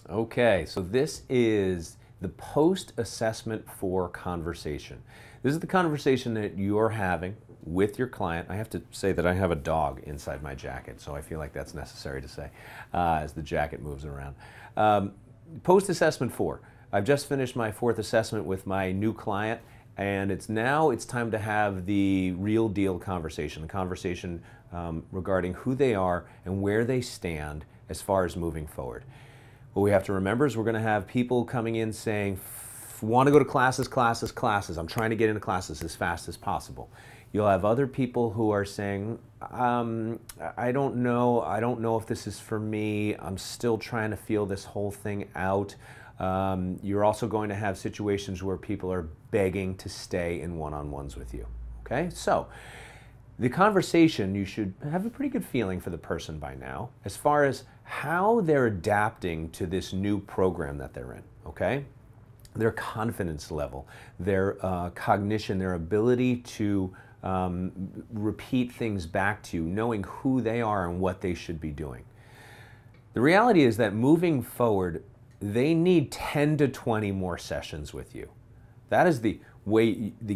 Okay, so this is the post-assessment for conversation. This is the conversation that you're having with your client. I have to say that I have a dog inside my jacket, so I feel like that's necessary to say as the jacket moves around. Post-assessment 4. I've just finished my 4th assessment with my new client, and it's time to have the real deal conversation, the conversation regarding who they are and where they stand as far as moving forward. What we have to remember is we're going to have people coming in saying, want to go to classes, classes, classes. I'm trying to get into classes as fast as possible. You'll have other people who are saying, I don't know if this is for me. I'm still trying to feel this whole thing out. You're also going to have situations where people are begging to stay in one-on-ones with you. Okay, so the conversation, you should have a pretty good feeling for the person by now as far as how they're adapting to this new program that they're in, okay? Their confidence level, their cognition, their ability to repeat things back to you, knowing who they are and what they should be doing. The reality is that moving forward, they need 10 to 20 more sessions with you. That is the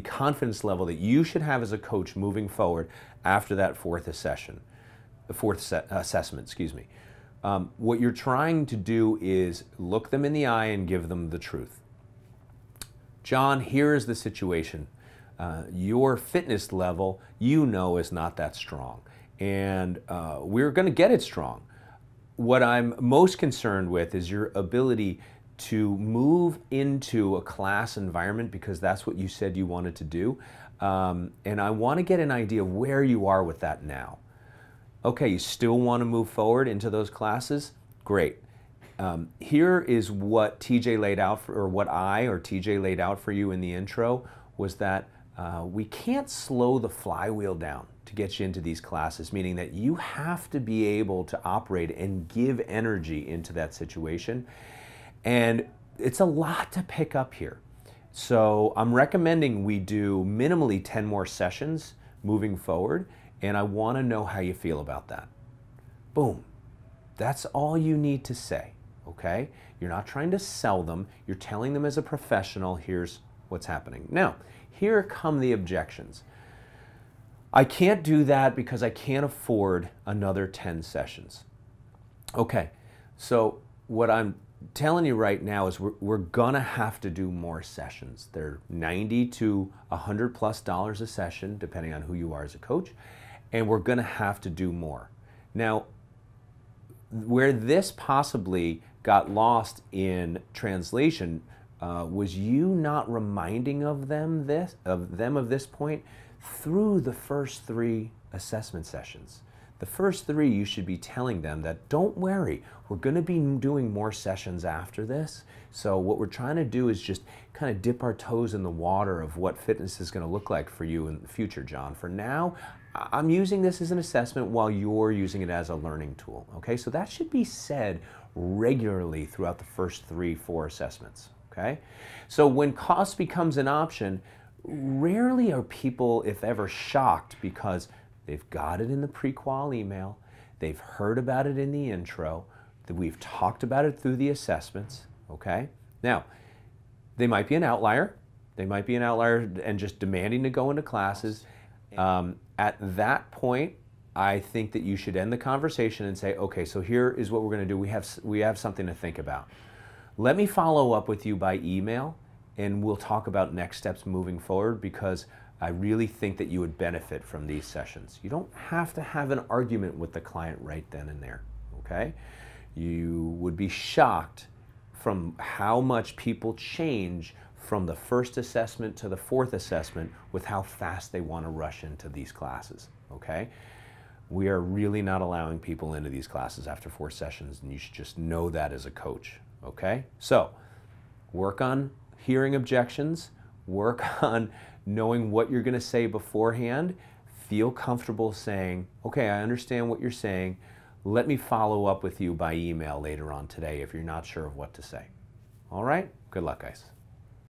confidence level that you should have as a coach moving forward after that 4th assessment, excuse me. What you're trying to do is look them in the eye and give them the truth. John, here is the situation. Your fitness level, you know, is not that strong, and we're going to get it strong. What I'm most concerned with is your ability to move into a class environment, because that's what you said you wanted to do. And I want to get an idea of where you are with that now. Okay, you still want to move forward into those classes? Great. Here is what TJ laid out, what TJ laid out for you in the intro, was that we can't slow the flywheel down to get you into these classes, meaning that you have to be able to operate and give energy into that situation. And it's a lot to pick up here. So I'm recommending we do minimally 10 more sessions moving forward, and I want to know how you feel about that. Boom. That's all you need to say, okay? You're not trying to sell them. You're telling them as a professional, here's what's happening. Now, here come the objections. I can't do that because I can't afford another 10 sessions. Okay, so what I'm telling you right now is we're gonna have to do more sessions. They're $90 to $100+ a session, depending on who you are as a coach, and we're gonna have to do more. Now, where this possibly got lost in translation was you not reminding of them of this point through the first 3 assessment sessions. The first 3, you should be telling them that, don't worry, we're going to be doing more sessions after this. So what we're trying to do is just kind of dip our toes in the water of what fitness is going to look like for you in the future, John. For now, I'm using this as an assessment while you're using it as a learning tool. Okay, so that should be said regularly throughout the first 3, 4 assessments. Okay, so when cost becomes an option, rarely are people, if ever, shocked because they've got it in the pre-qual email, they've heard about it in the intro, that we've talked about it through the assessments, okay? Now, they might be an outlier. They might be an outlier and just demanding to go into classes. At that point, I think that you should end the conversation and say, okay, so here is what we're gonna do. We have something to think about. Let me follow up with you by email, and we'll talk about next steps moving forward, because I really think that you would benefit from these sessions. You don't have to have an argument with the client right then and there, okay? You would be shocked from how much people change from the 1st assessment to the 4th assessment with how fast they want to rush into these classes, okay? We are really not allowing people into these classes after 4 sessions, and you should just know that as a coach, okay? So, work on hearing objections, work on knowing what you're going to say beforehand, feel comfortable saying, okay, I understand what you're saying, let me follow up with you by email later on today if you're not sure of what to say. All right? Good luck, guys.